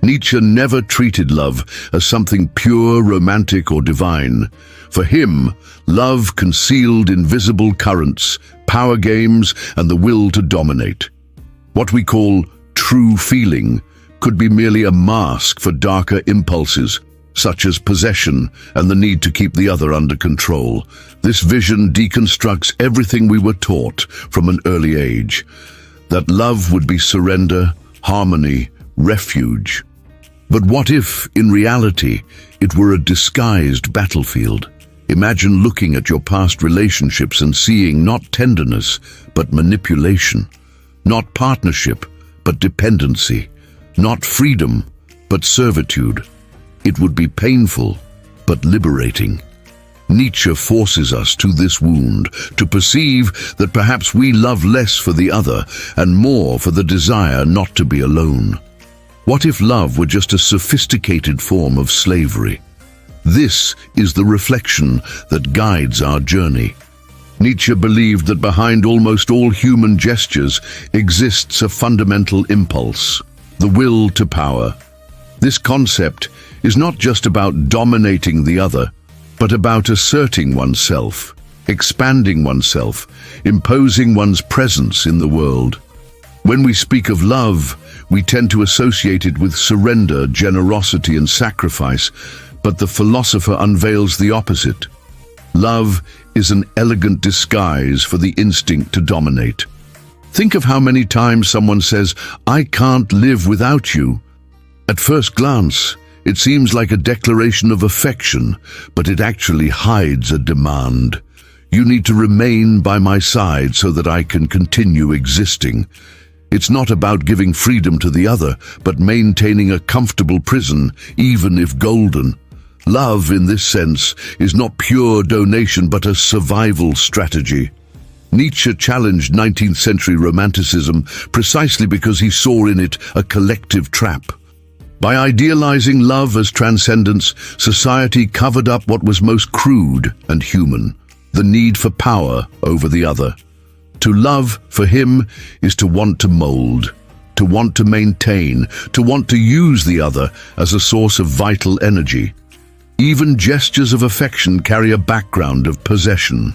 Nietzsche never treated love as something pure, romantic, or divine. For him, love concealed invisible currents, power games, and the will to dominate. What we call true feeling could be merely a mask for darker impulses, such as possession and the need to keep the other under control. This vision deconstructs everything we were taught from an early age, that love would be surrender, harmony, refuge. But what if, in reality, it were a disguised battlefield? Imagine looking at your past relationships and seeing not tenderness, but manipulation, not partnership, but dependency, not freedom, but servitude. It would be painful, but liberating. Nietzsche forces us to this wound, to perceive that perhaps we love less for the other and more for the desire not to be alone. What if love were just a sophisticated form of slavery? This is the reflection that guides our journey. Nietzsche believed that behind almost all human gestures exists a fundamental impulse, the will to power. This concept is not just about dominating the other, but about asserting oneself, expanding oneself, imposing one's presence in the world. When we speak of love, we tend to associate it with surrender, generosity, and sacrifice, but the philosopher unveils the opposite. Love is an elegant disguise for the instinct to dominate. Think of how many times someone says, "I can't live without you." At first glance, it seems like a declaration of affection, but it actually hides a demand. You need to remain by my side so that I can continue existing. It's not about giving freedom to the other, but maintaining a comfortable prison, even if golden. Love, in this sense, is not pure donation, but a survival strategy. Nietzsche challenged 19th century romanticism precisely because he saw in it a collective trap. By idealizing love as transcendence, society covered up what was most crude and human, the need for power over the other. To love, for him, is to want to mold, to want to maintain, to want to use the other as a source of vital energy. Even gestures of affection carry a background of possession.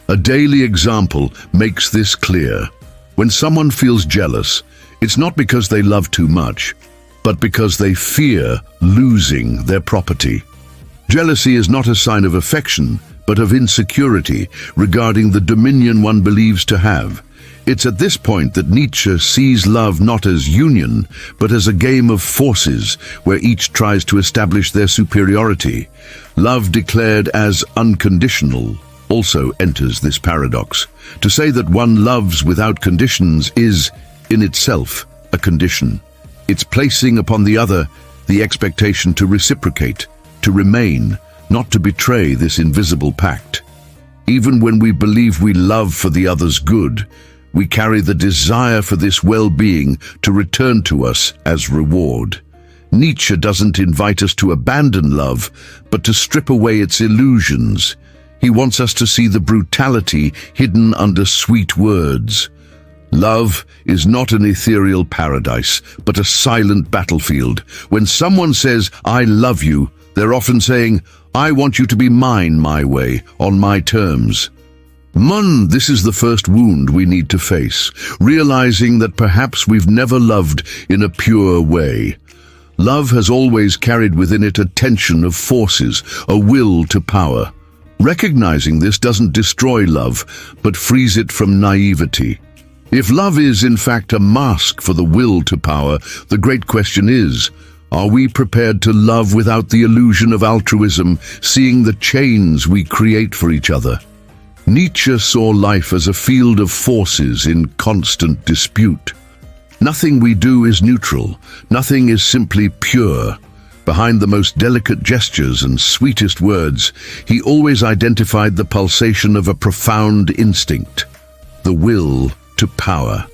A daily example makes this clear. When someone feels jealous, it's not because they love too much, but because they fear losing their property. Jealousy is not a sign of affection, but of insecurity regarding the dominion one believes to have. It's at this point that Nietzsche sees love not as union, but as a game of forces where each tries to establish their superiority. Love declared as unconditional also enters this paradox. To say that one loves without conditions is, in itself, a condition. It's placing upon the other the expectation to reciprocate, to remain, not to betray this invisible pact. Even when we believe we love for the other's good, we carry the desire for this well-being to return to us as reward. Nietzsche doesn't invite us to abandon love, but to strip away its illusions. He wants us to see the brutality hidden under sweet words. Love is not an ethereal paradise, but a silent battlefield. When someone says, "I love you," they're often saying, "I want you to be mine my way, on my terms." This is the first wound we need to face, realizing that perhaps we've never loved in a pure way. Love has always carried within it a tension of forces, a will to power. Recognizing this doesn't destroy love, but frees it from naivety. If love is, in fact, a mask for the will to power, the great question is, are we prepared to love without the illusion of altruism, seeing the chains we create for each other? Nietzsche saw life as a field of forces in constant dispute. Nothing we do is neutral. Nothing is simply pure. Behind the most delicate gestures and sweetest words, he always identified the pulsation of a profound instinct, the will to power.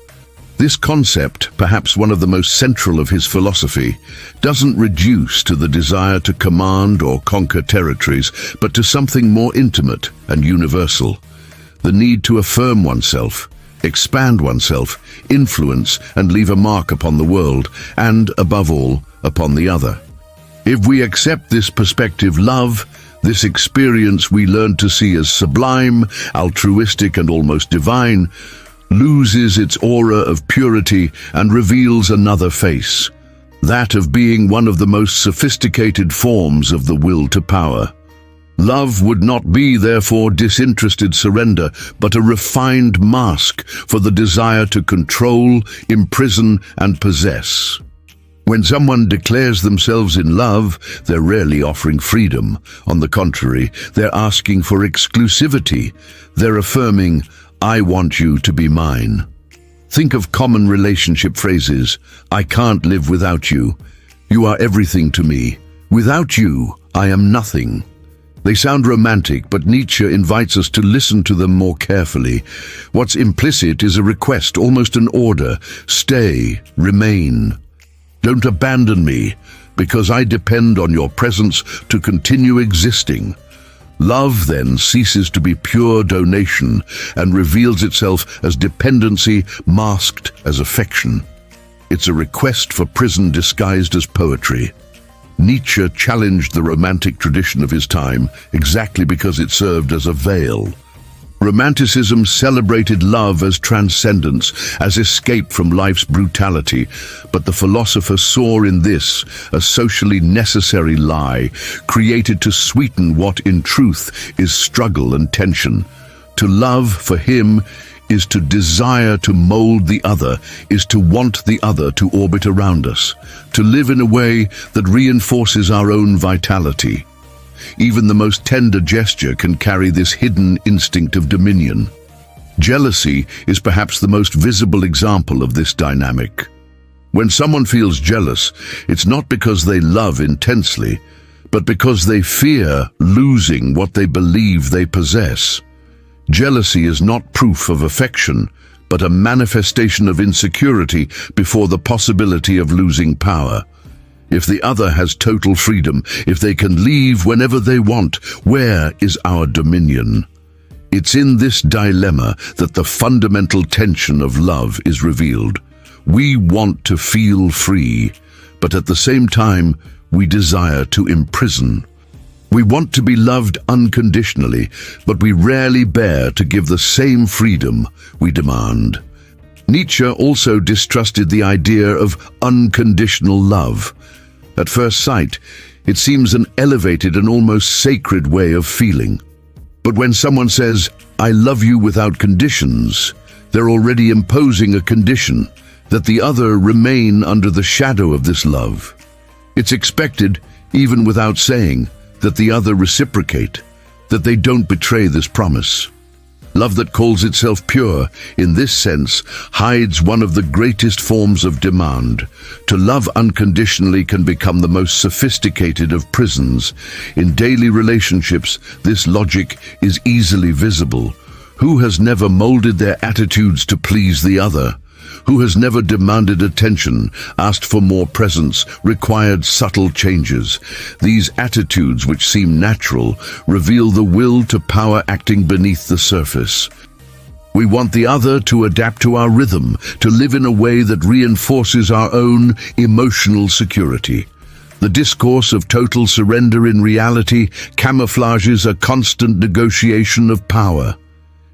This concept, perhaps one of the most central of his philosophy, doesn't reduce to the desire to command or conquer territories, but to something more intimate and universal. The need to affirm oneself, expand oneself, influence and leave a mark upon the world, and, above all, upon the other. If we accept this perspective, love, this experience we learn to see as sublime, altruistic, and almost divine, loses its aura of purity and reveals another face, that of being one of the most sophisticated forms of the will to power. Love would not be, therefore, disinterested surrender, but a refined mask for the desire to control, imprison, and possess. When someone declares themselves in love, they're rarely offering freedom. On the contrary, they're asking for exclusivity. They're affirming, "I want you to be mine." Think of common relationship phrases. "I can't live without you." "You are everything to me." "Without you, I am nothing." They sound romantic, but Nietzsche invites us to listen to them more carefully. What's implicit is a request, almost an order. Stay, remain. Don't abandon me, because I depend on your presence to continue existing. Love then ceases to be pure donation and reveals itself as dependency masked as affection. It's a request for prison disguised as poetry. Nietzsche challenged the romantic tradition of his time exactly because it served as a veil. Romanticism celebrated love as transcendence, as escape from life's brutality, but the philosopher saw in this a socially necessary lie, created to sweeten what in truth is struggle and tension. To love, for him, is to desire to mold the other, is to want the other to orbit around us, to live in a way that reinforces our own vitality. Even the most tender gesture can carry this hidden instinct of dominion. Jealousy is perhaps the most visible example of this dynamic. When someone feels jealous, it's not because they love intensely, but because they fear losing what they believe they possess. Jealousy is not proof of affection, but a manifestation of insecurity before the possibility of losing power. If the other has total freedom, if they can leave whenever they want, where is our dominion? It's in this dilemma that the fundamental tension of love is revealed. We want to feel free, but at the same time, we desire to imprison. We want to be loved unconditionally, but we rarely bear to give the same freedom we demand. Nietzsche also distrusted the idea of unconditional love. At first sight, it seems an elevated and almost sacred way of feeling. But when someone says, "I love you without conditions," they're already imposing a condition, that the other remain under the shadow of this love. It's expected, even without saying, that the other reciprocate, that they don't betray this promise. Love that calls itself pure, in this sense, hides one of the greatest forms of demand. To love unconditionally can become the most sophisticated of prisons. In daily relationships, this logic is easily visible. Who has never molded their attitudes to please the other? Who has never demanded attention, asked for more presence, required subtle changes? These attitudes, which seem natural, reveal the will to power acting beneath the surface. We want the other to adapt to our rhythm, to live in a way that reinforces our own emotional security. The discourse of total surrender in reality camouflages a constant negotiation of power.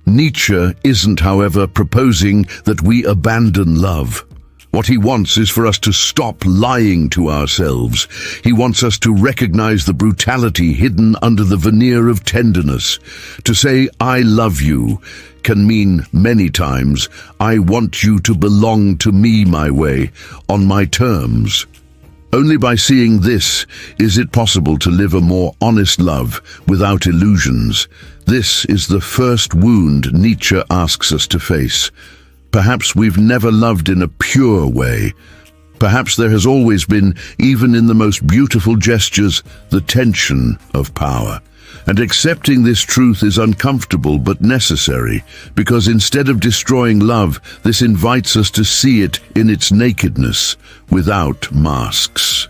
Nietzsche isn't, however, proposing that we abandon love. What he wants is for us to stop lying to ourselves. He wants us to recognize the brutality hidden under the veneer of tenderness. To say, "I love you," can mean many times, "I want you to belong to me my way, on my terms." Only by seeing this is it possible to live a more honest love without illusions. This is the first wound Nietzsche asks us to face. Perhaps we've never loved in a pure way. Perhaps there has always been, even in the most beautiful gestures, the tension of power. And accepting this truth is uncomfortable but necessary, because instead of destroying love, this invites us to see it in its nakedness, without masks.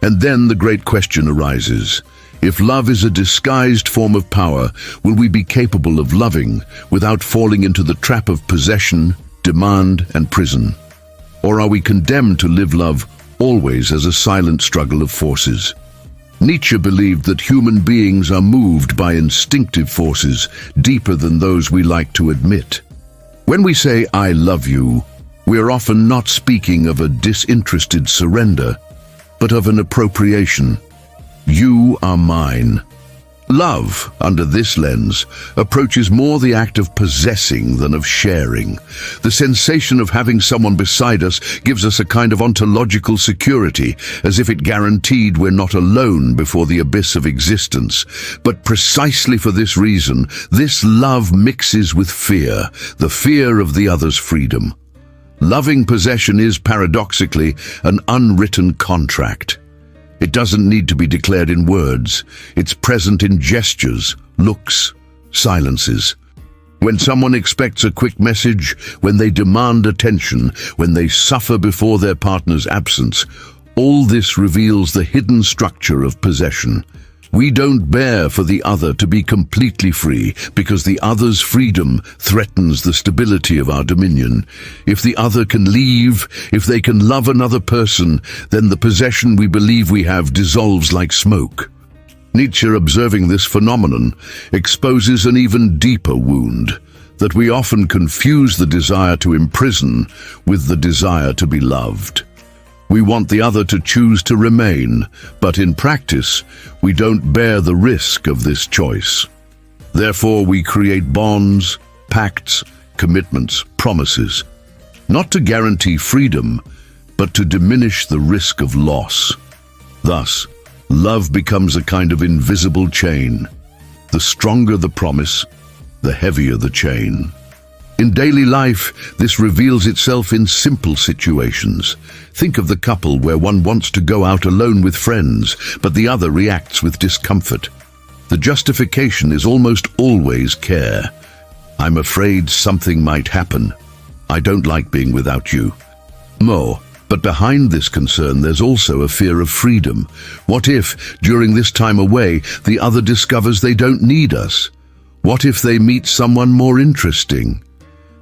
And then the great question arises. If love is a disguised form of power, will we be capable of loving without falling into the trap of possession, demand, and prison? Or are we condemned to live love always as a silent struggle of forces. Nietzsche believed that human beings are moved by instinctive forces deeper than those we like to admit. When we say, "I love you," we are often not speaking of a disinterested surrender, but of an appropriation. You are mine. Love, under this lens, approaches more the act of possessing than of sharing. The sensation of having someone beside us gives us a kind of ontological security, as if it guaranteed we're not alone before the abyss of existence. But precisely for this reason, this love mixes with fear, the fear of the other's freedom. Loving possession is, paradoxically, an unwritten contract. It doesn't need to be declared in words. It's present in gestures, looks, silences. When someone expects a quick message, when they demand attention, when they suffer before their partner's absence, all this reveals the hidden structure of possession. We don't bear for the other to be completely free because the other's freedom threatens the stability of our dominion. If the other can leave, if they can love another person, then the possession we believe we have dissolves like smoke. Nietzsche, observing this phenomenon, exposes an even deeper wound, that we often confuse the desire to imprison with the desire to be loved. We want the other to choose to remain, but in practice, we don't bear the risk of this choice. Therefore, we create bonds, pacts, commitments, promises, not to guarantee freedom, but to diminish the risk of loss. Thus, love becomes a kind of invisible chain. The stronger the promise, the heavier the chain. In daily life, this reveals itself in simple situations. Think of the couple where one wants to go out alone with friends, but the other reacts with discomfort. The justification is almost always care. I'm afraid something might happen. I don't like being without you. More. But behind this concern, there's also a fear of freedom. What if, during this time away, the other discovers they don't need us? What if they meet someone more interesting?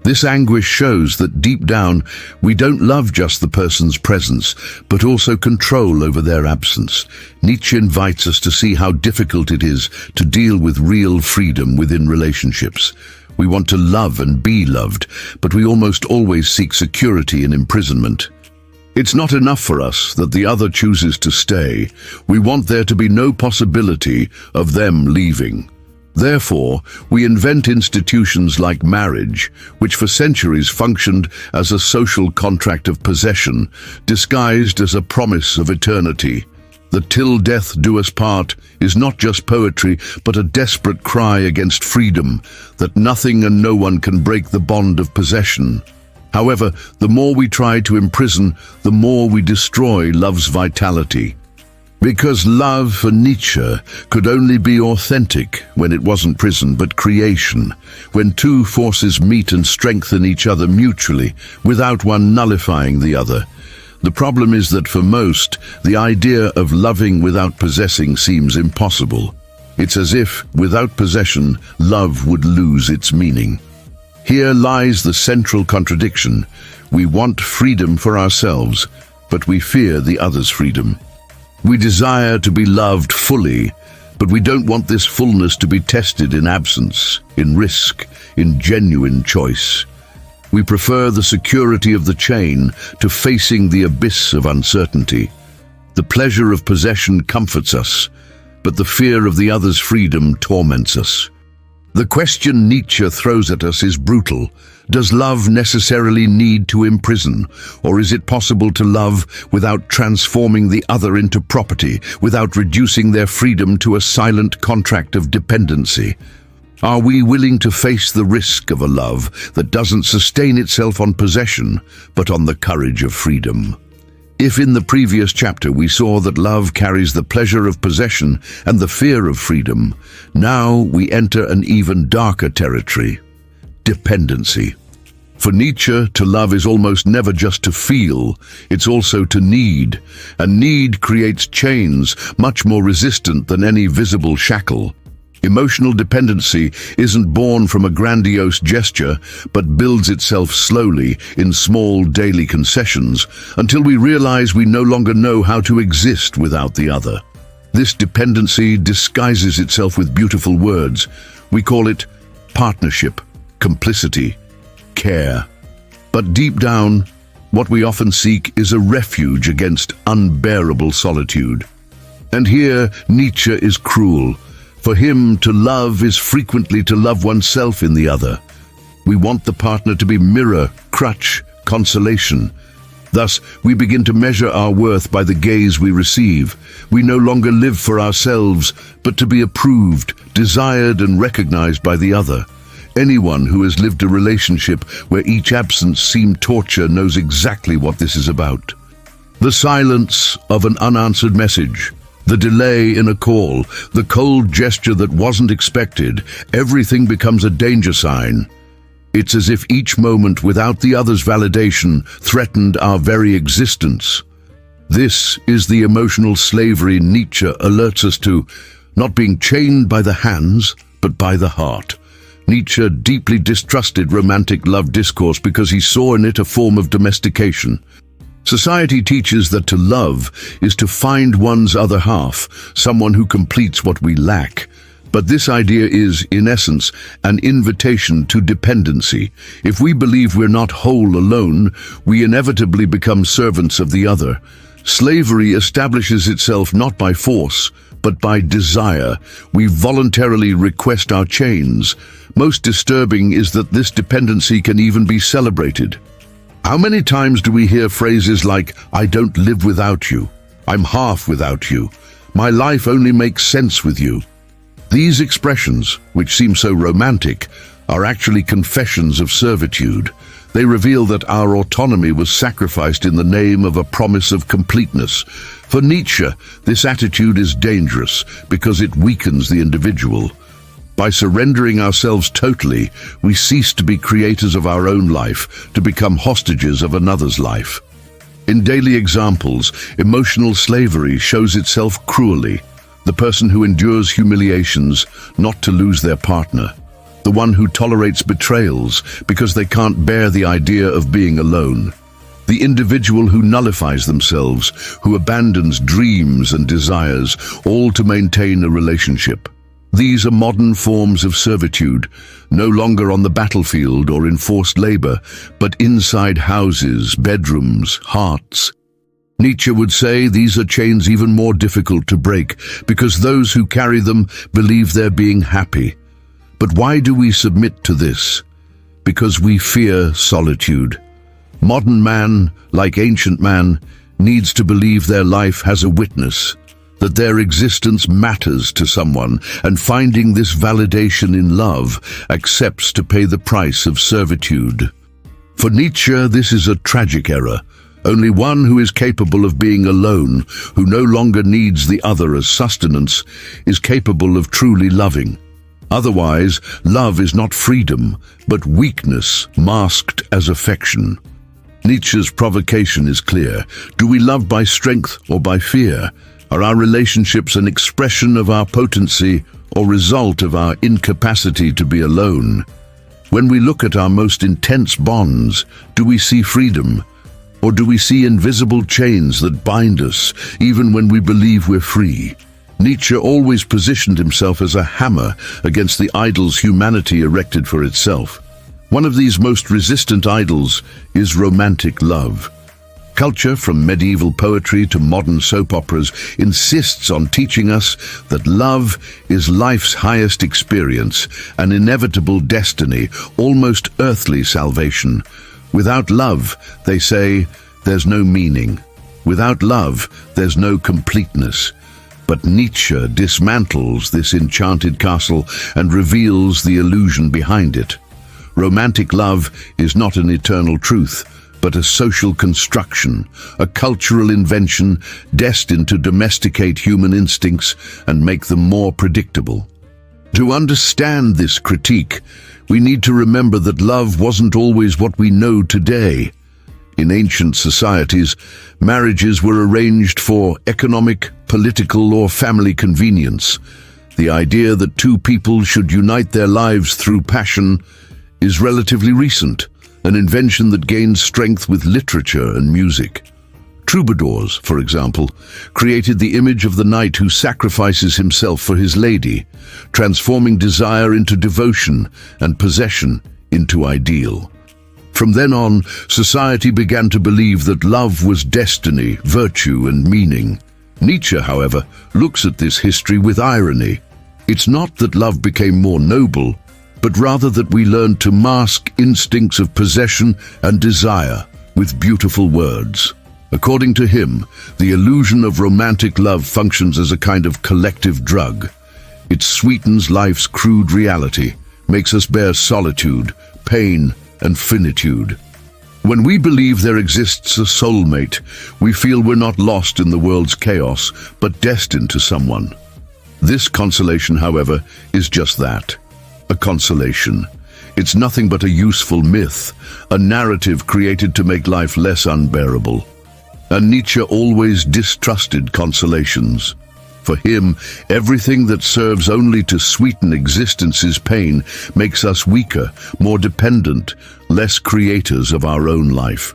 This anguish shows that deep down, we don't love just the person's presence, but also control over their absence. Nietzsche invites us to see how difficult it is to deal with real freedom within relationships. We want to love and be loved, but we almost always seek security in imprisonment. It's not enough for us that the other chooses to stay. We want there to be no possibility of them leaving. Therefore, we invent institutions like marriage, which for centuries functioned as a social contract of possession, disguised as a promise of eternity. The "till death do us part" is not just poetry, but a desperate cry against freedom, that nothing and no one can break the bond of possession. However, the more we try to imprison, the more we destroy love's vitality. Because love, for Nietzsche, could only be authentic when it wasn't prison but creation, when two forces meet and strengthen each other mutually, without one nullifying the other. The problem is that for most, the idea of loving without possessing seems impossible. It's as if, without possession, love would lose its meaning. Here lies the central contradiction. We want freedom for ourselves, but we fear the other's freedom. We desire to be loved fully, but we don't want this fullness to be tested in absence, in risk, in genuine choice. We prefer the security of the chain to facing the abyss of uncertainty. The pleasure of possession comforts us, but the fear of the other's freedom torments us. The question Nietzsche throws at us is brutal. Does love necessarily need to imprison? Or is it possible to love without transforming the other into property, without reducing their freedom to a silent contract of dependency? Are we willing to face the risk of a love that doesn't sustain itself on possession, but on the courage of freedom? If in the previous chapter we saw that love carries the pleasure of possession and the fear of freedom, now we enter an even darker territory: dependency. For Nietzsche, to love is almost never just to feel, it's also to need, and need creates chains much more resistant than any visible shackle. Emotional dependency isn't born from a grandiose gesture, but builds itself slowly in small daily concessions until we realize we no longer know how to exist without the other. This dependency disguises itself with beautiful words. We call it partnership, complicity, care. But deep down, what we often seek is a refuge against unbearable solitude. And here, Nietzsche is cruel. For him, to love is frequently to love oneself in the other. We want the partner to be mirror, crutch, consolation. Thus, we begin to measure our worth by the gaze we receive. We no longer live for ourselves, but to be approved, desired, and recognized by the other. Anyone who has lived a relationship where each absence seemed torture knows exactly what this is about. The silence of an unanswered message, the delay in a call, the cold gesture that wasn't expected, everything becomes a danger sign. It's as if each moment without the other's validation threatened our very existence. This is the emotional slavery Nietzsche alerts us to, not being chained by the hands, but by the heart. Nietzsche deeply distrusted romantic love discourse because he saw in it a form of domestication. Society teaches that to love is to find one's other half, someone who completes what we lack. But this idea is, in essence, an invitation to dependency. If we believe we're not whole alone, we inevitably become servants of the other. Slavery establishes itself not by force, but by desire. We voluntarily request our chains. Most disturbing is that this dependency can even be celebrated. How many times do we hear phrases like, "I don't live without you," "I'm half without you," "My life only makes sense with you"? These expressions, which seem so romantic, are actually confessions of servitude. They reveal that our autonomy was sacrificed in the name of a promise of completeness. For Nietzsche, this attitude is dangerous because it weakens the individual. By surrendering ourselves totally, we cease to be creators of our own life, to become hostages of another's life. In daily examples, emotional slavery shows itself cruelly. The person who endures humiliations not to lose their partner. The one who tolerates betrayals because they can't bear the idea of being alone. The individual who nullifies themselves, who abandons dreams and desires, all to maintain a relationship. These are modern forms of servitude, no longer on the battlefield or in forced labor, but inside houses, bedrooms, hearts. Nietzsche would say these are chains even more difficult to break because those who carry them believe they're being happy. But why do we submit to this? Because we fear solitude. Modern man, like ancient man, needs to believe their life has a witness, that their existence matters to someone, and finding this validation in love accepts to pay the price of servitude. For Nietzsche, this is a tragic error. Only one who is capable of being alone, who no longer needs the other as sustenance, is capable of truly loving. Otherwise, love is not freedom, but weakness masked as affection. Nietzsche's provocation is clear. Do we love by strength or by fear? Are our relationships an expression of our potency or result of our incapacity to be alone? When we look at our most intense bonds, do we see freedom? Or do we see invisible chains that bind us, even when we believe we're free? Nietzsche always positioned himself as a hammer against the idols humanity erected for itself. One of these most resistant idols is romantic love. Culture, from medieval poetry to modern soap operas, insists on teaching us that love is life's highest experience, an inevitable destiny, almost earthly salvation. Without love, they say, there's no meaning. Without love, there's no completeness. But Nietzsche dismantles this enchanted castle and reveals the illusion behind it. Romantic love is not an eternal truth, but a social construction, a cultural invention destined to domesticate human instincts and make them more predictable. To understand this critique, we need to remember that love wasn't always what we know today. In ancient societies, marriages were arranged for economic, political, or family convenience. The idea that two people should unite their lives through passion is relatively recent, an invention that gained strength with literature and music. Troubadours, for example, created the image of the knight who sacrifices himself for his lady, transforming desire into devotion and possession into ideal. From then on, society began to believe that love was destiny, virtue, and meaning. Nietzsche, however, looks at this history with irony. It's not that love became more noble, but rather that we learned to mask instincts of possession and desire with beautiful words. According to him, the illusion of romantic love functions as a kind of collective drug. It sweetens life's crude reality, makes us bear solitude, pain, and finitude. When we believe there exists a soulmate, we feel we're not lost in the world's chaos, but destined to someone. This consolation, however, is just that, a consolation. It's nothing but a useful myth, a narrative created to make life less unbearable. And Nietzsche always distrusted consolations. For him, everything that serves only to sweeten existence's pain makes us weaker, more dependent, less creators of our own life.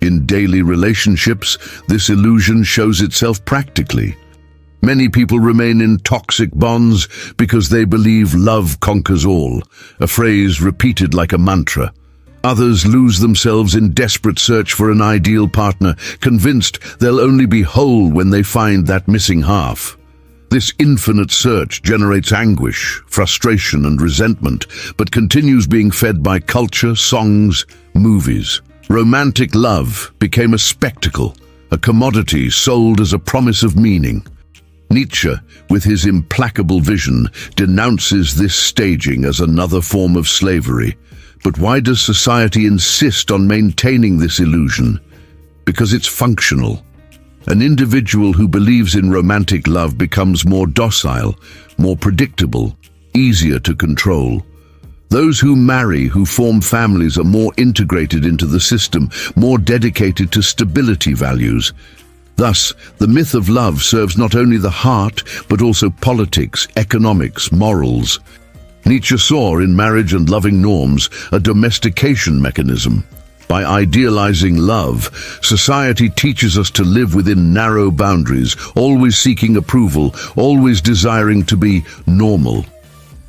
In daily relationships, this illusion shows itself practically. Many people remain in toxic bonds because they believe love conquers all, a phrase repeated like a mantra. Others lose themselves in desperate search for an ideal partner, convinced they'll only be whole when they find that missing half. This infinite search generates anguish, frustration, and resentment, but continues being fed by culture, songs, movies. Romantic love became a spectacle, a commodity sold as a promise of meaning. Nietzsche, with his implacable vision, denounces this staging as another form of slavery. But why does society insist on maintaining this illusion? Because it's functional. An individual who believes in romantic love becomes more docile, more predictable, easier to control. Those who marry, who form families, are more integrated into the system, more dedicated to stability values. Thus, the myth of love serves not only the heart, but also politics, economics, morals. Nietzsche saw in marriage and loving norms a domestication mechanism. By idealizing love, society teaches us to live within narrow boundaries, always seeking approval, always desiring to be normal.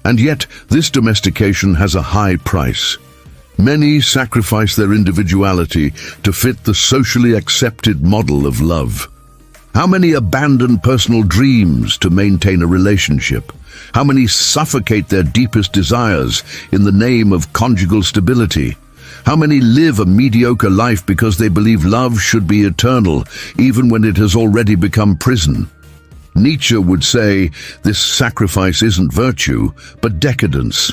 And yet, this domestication has a high price. Many sacrifice their individuality to fit the socially accepted model of love. How many abandon personal dreams to maintain a relationship? How many suffocate their deepest desires in the name of conjugal stability? How many live a mediocre life because they believe love should be eternal, even when it has already become prison? Nietzsche would say this sacrifice isn't virtue, but decadence.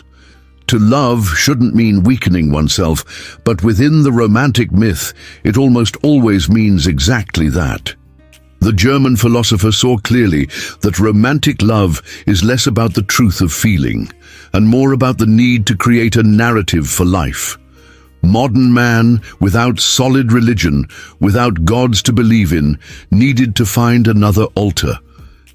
To love shouldn't mean weakening oneself, but within the romantic myth, it almost always means exactly that. The German philosopher saw clearly that romantic love is less about the truth of feeling, and more about the need to create a narrative for life. Modern man, without solid religion, without gods to believe in, needed to find another altar.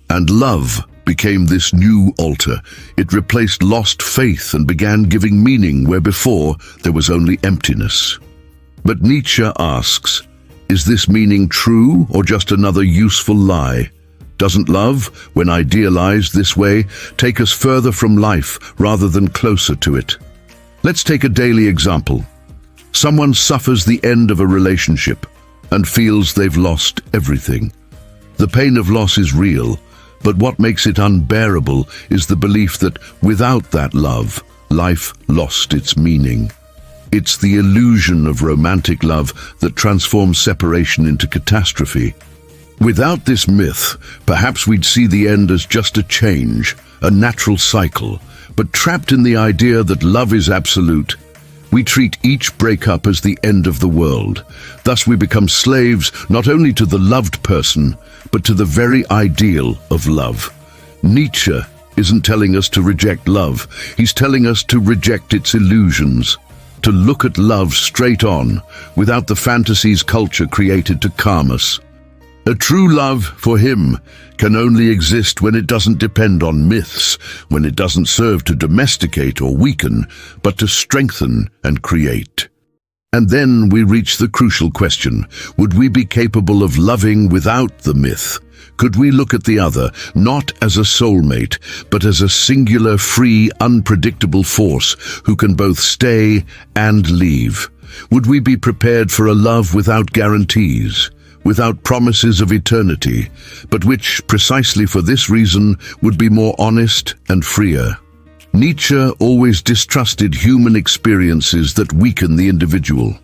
And love became this new altar. It replaced lost faith and began giving meaning where before there was only emptiness. But Nietzsche asks, is this meaning true or just another useful lie? Doesn't love, when idealized this way, take us further from life rather than closer to it? Let's take a daily example. Someone suffers the end of a relationship and feels they've lost everything. The pain of loss is real, but what makes it unbearable is the belief that without that love, life lost its meaning. It's the illusion of romantic love that transforms separation into catastrophe. Without this myth, perhaps we'd see the end as just a change, a natural cycle. But trapped in the idea that love is absolute, we treat each breakup as the end of the world. Thus we become slaves not only to the loved person, but to the very ideal of love. Nietzsche isn't telling us to reject love. He's telling us to reject its illusions, to look at love straight on, without the fantasies culture created to calm us. A true love, for him, can only exist when it doesn't depend on myths, when it doesn't serve to domesticate or weaken, but to strengthen and create. And then we reach the crucial question: would we be capable of loving without the myth? Could we look at the other, not as a soulmate, but as a singular, free, unpredictable force who can both stay and leave? Would we be prepared for a love without guarantees, without promises of eternity, but which, precisely for this reason, would be more honest and freer? Nietzsche always distrusted human experiences that weaken the individual.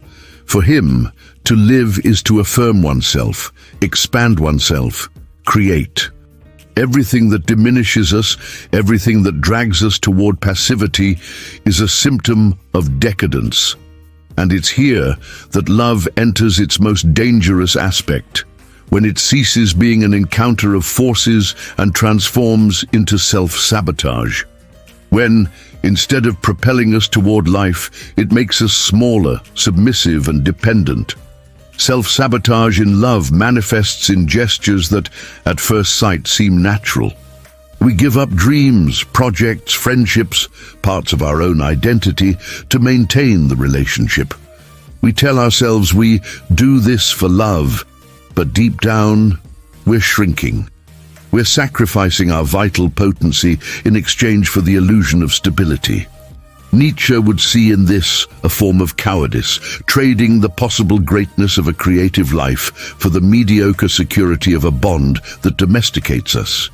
For him, to live is to affirm oneself, expand oneself, create. Everything that diminishes us, everything that drags us toward passivity, is a symptom of decadence. And it's here that love enters its most dangerous aspect, when it ceases being an encounter of forces and transforms into self-sabotage. When, instead of propelling us toward life, it makes us smaller, submissive, and dependent. Self-sabotage in love manifests in gestures that, at first sight, seem natural. We give up dreams, projects, friendships, parts of our own identity to maintain the relationship. We tell ourselves we do this for love, but deep down, we're shrinking. We're sacrificing our vital potency in exchange for the illusion of stability. Nietzsche would see in this a form of cowardice, trading the possible greatness of a creative life for the mediocre security of a bond that domesticates us.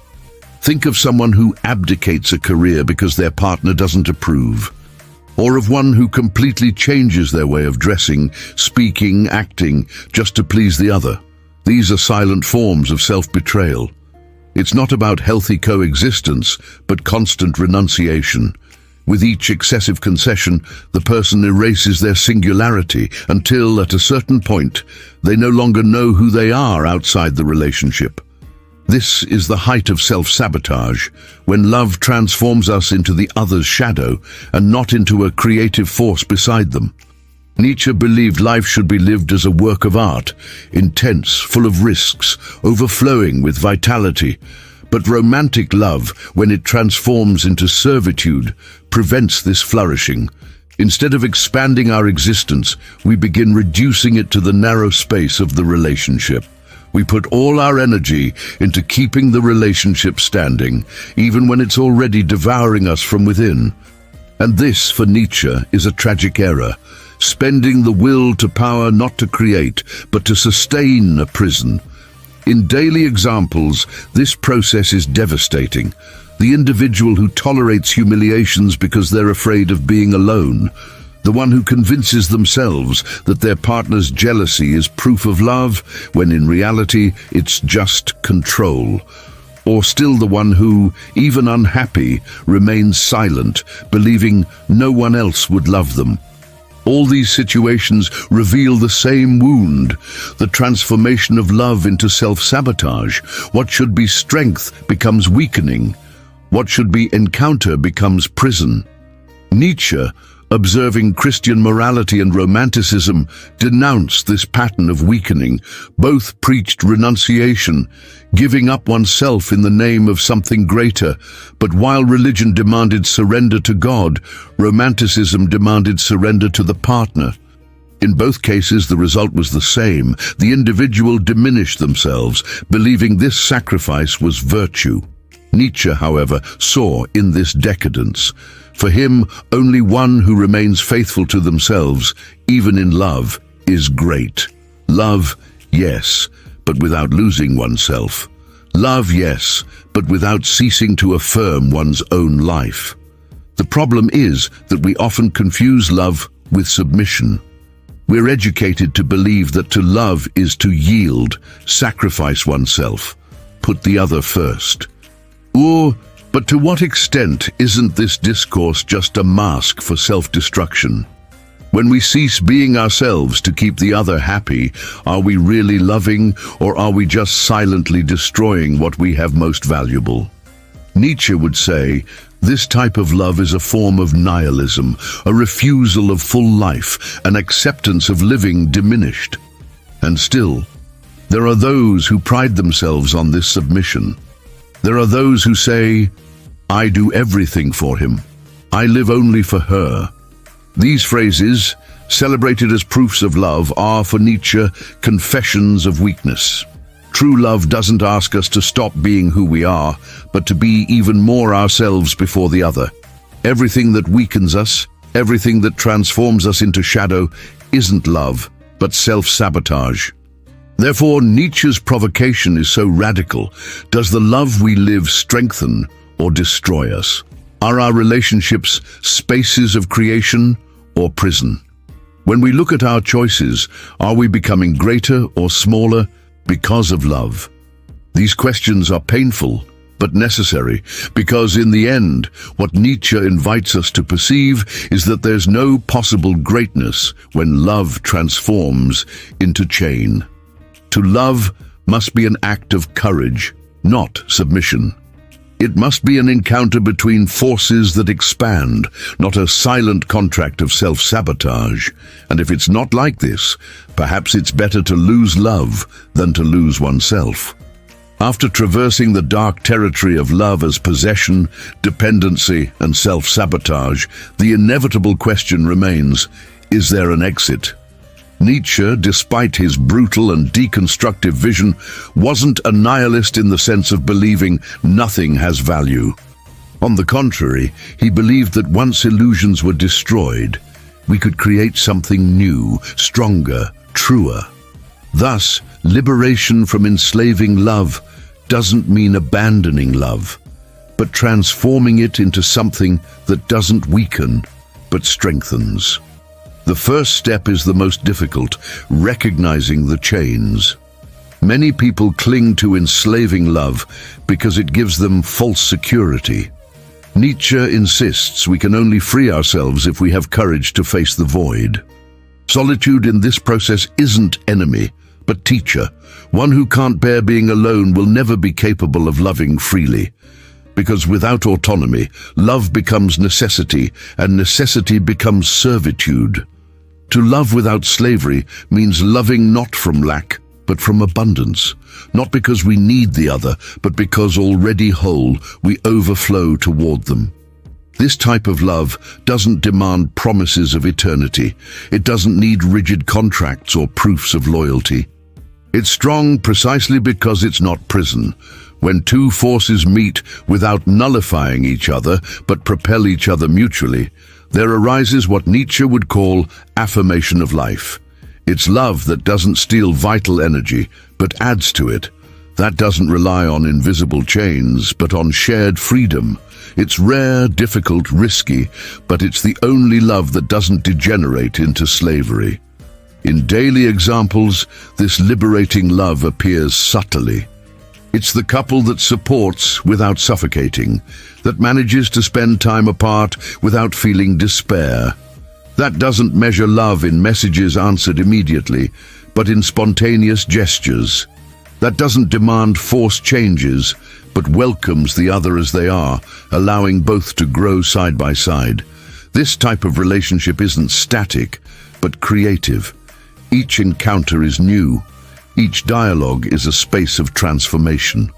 Think of someone who abdicates a career because their partner doesn't approve, or of one who completely changes their way of dressing, speaking, acting, just to please the other. These are silent forms of self-betrayal. It's not about healthy coexistence, but constant renunciation. With each excessive concession, the person erases their singularity until, at a certain point, they no longer know who they are outside the relationship. This is the height of self-sabotage, when love transforms us into the other's shadow and not into a creative force beside them. Nietzsche believed life should be lived as a work of art, intense, full of risks, overflowing with vitality. But romantic love, when it transforms into servitude, prevents this flourishing. Instead of expanding our existence, we begin reducing it to the narrow space of the relationship. We put all our energy into keeping the relationship standing, even when it's already devouring us from within. And this, for Nietzsche, is a tragic error, spending the will to power not to create, but to sustain a prison. In daily examples, this process is devastating. The individual who tolerates humiliations because they're afraid of being alone. The one who convinces themselves that their partner's jealousy is proof of love, when in reality it's just control. Or still the one who, even unhappy, remains silent, believing no one else would love them. All these situations reveal the same wound, the transformation of love into self-sabotage. What should be strength becomes weakening. What should be encounter becomes prison. Nietzsche, observing Christian morality and romanticism, denounced this pattern of weakening. Both preached renunciation, giving up oneself in the name of something greater. But while religion demanded surrender to God, romanticism demanded surrender to the partner. In both cases, the result was the same. The individual diminished themselves, believing this sacrifice was virtue. Nietzsche, however, saw in this decadence. For him, only one who remains faithful to themselves, even in love, is great. Love, yes, but without losing oneself. Love, yes, but without ceasing to affirm one's own life. The problem is that we often confuse love with submission. We're educated to believe that to love is to yield, sacrifice oneself, put the other first. But to what extent isn't this discourse just a mask for self-destruction? When we cease being ourselves to keep the other happy, are we really loving, or are we just silently destroying what we have most valuable? Nietzsche would say, this type of love is a form of nihilism, a refusal of full life, an acceptance of living diminished. And still, There are those who pride themselves on this submission. There are those who say, "I do everything for him. I live only for her." These phrases, celebrated as proofs of love, are, for Nietzsche, confessions of weakness. True love doesn't ask us to stop being who we are, but to be even more ourselves before the other. Everything that weakens us, everything that transforms us into shadow, isn't love, but self-sabotage. Therefore, Nietzsche's provocation is so radical. Does the love we live strengthen or destroy us? Are our relationships spaces of creation or prison? When we look at our choices, are we becoming greater or smaller because of love? These questions are painful but necessary, because in the end, what Nietzsche invites us to perceive is that there's no possible greatness when love transforms into chain. To love must be an act of courage, not submission. It must be an encounter between forces that expand, not a silent contract of self-sabotage. And if it's not like this, perhaps it's better to lose love than to lose oneself. After traversing the dark territory of love as possession, dependency, and self-sabotage, the inevitable question remains, is there an exit? Nietzsche, despite his brutal and deconstructive vision, wasn't a nihilist in the sense of believing nothing has value. On the contrary, he believed that once illusions were destroyed, we could create something new, stronger, truer. Thus, liberation from enslaving love doesn't mean abandoning love, but transforming it into something that doesn't weaken, but strengthens. The first step is the most difficult, recognizing the chains. Many people cling to enslaving love because it gives them false security. Nietzsche insists we can only free ourselves if we have courage to face the void. Solitude in this process isn't enemy, but teacher. One who can't bear being alone will never be capable of loving freely. Because without autonomy, love becomes necessity, and necessity becomes servitude. To love without slavery means loving not from lack, but from abundance. Not because we need the other, but because already whole, we overflow toward them. This type of love doesn't demand promises of eternity. It doesn't need rigid contracts or proofs of loyalty. It's strong precisely because it's not prison. When two forces meet without nullifying each other, but propel each other mutually, there arises what Nietzsche would call affirmation of life. It's love that doesn't steal vital energy, but adds to it. That doesn't rely on invisible chains, but on shared freedom. It's rare, difficult, risky, but it's the only love that doesn't degenerate into slavery. In daily examples, this liberating love appears subtly. It's the couple that supports without suffocating, that manages to spend time apart without feeling despair. That doesn't measure love in messages answered immediately, but in spontaneous gestures. That doesn't demand forced changes, but welcomes the other as they are, allowing both to grow side by side. This type of relationship isn't static, but creative. Each encounter is new. Each dialogue is a space of transformation.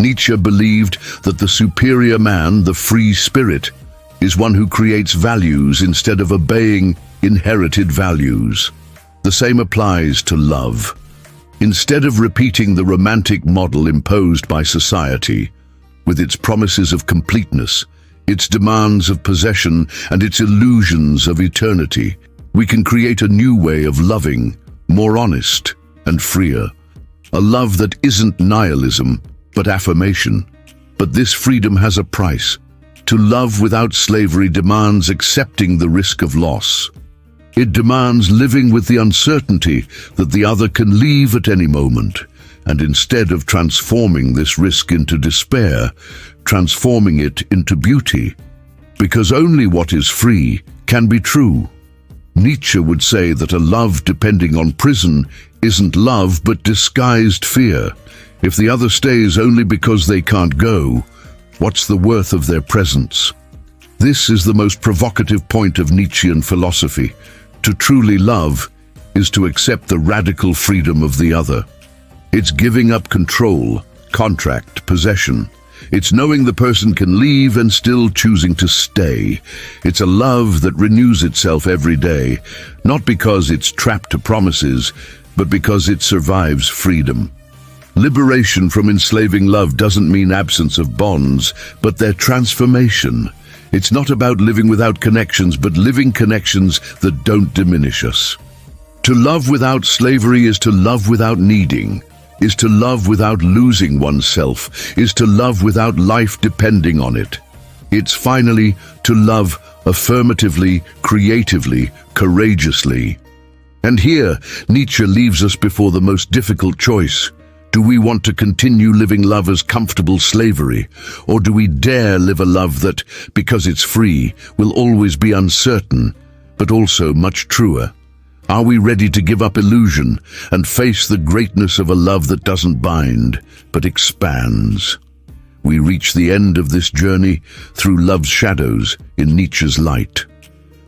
Nietzsche believed that the superior man, the free spirit, is one who creates values instead of obeying inherited values. The same applies to love. Instead of repeating the romantic model imposed by society, with its promises of completeness, its demands of possession, and its illusions of eternity, we can create a new way of loving, more honest and freer. A love that isn't nihilism, but affirmation. But this freedom has a price. To love without slavery demands accepting the risk of loss. It demands living with the uncertainty that the other can leave at any moment, and instead of transforming this risk into despair, transforming it into beauty. Because only what is free can be true. Nietzsche would say that a love depending on prison isn't love but disguised fear. If the other stays only because they can't go, what's the worth of their presence? This is the most provocative point of Nietzschean philosophy. To truly love is to accept the radical freedom of the other. It's giving up control, contract, possession. It's knowing the person can leave and still choosing to stay. It's a love that renews itself every day, not because it's trapped to promises, but because it survives freedom. Liberation from enslaving love doesn't mean absence of bonds, but their transformation. It's not about living without connections, but living connections that don't diminish us. To love without slavery is to love without needing, is to love without losing oneself, is to love without life depending on it. It's finally to love affirmatively, creatively, courageously. And here, Nietzsche leaves us before the most difficult choice. Do we want to continue living love as comfortable slavery, or do we dare live a love that, because it's free, will always be uncertain, but also much truer? Are we ready to give up illusion and face the greatness of a love that doesn't bind, but expands? We reach the end of this journey through love's shadows in Nietzsche's light.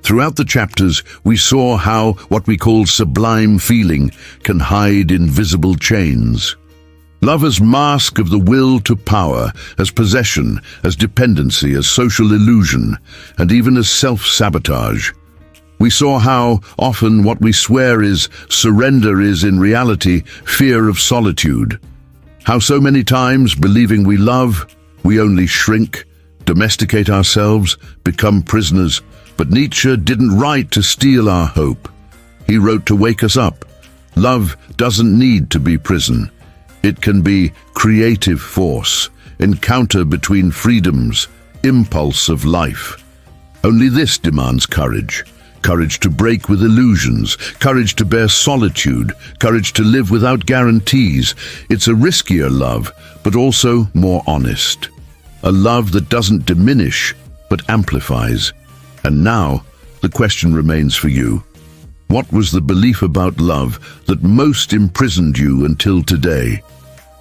Throughout the chapters, we saw how what we call sublime feeling can hide invisible chains. Love as mask of the will to power, as possession, as dependency, as social illusion, and even as self-sabotage. We saw how often what we swear is surrender is in reality fear of solitude. How so many times, believing we love, we only shrink, domesticate ourselves, become prisoners. But Nietzsche didn't write to steal our hope. He wrote to wake us up. Love doesn't need to be prison. It can be creative force, encounter between freedoms, impulse of life. Only this demands courage. Courage to break with illusions, courage to bear solitude, courage to live without guarantees. It's a riskier love, but also more honest. A love that doesn't diminish, but amplifies. And now, the question remains for you. What was the belief about love that most imprisoned you until today?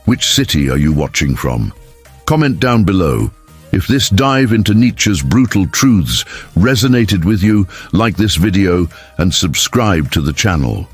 Which city are you watching from? Comment down below. If this dive into Nietzsche's brutal truths resonated with you, like this video and subscribe to the channel.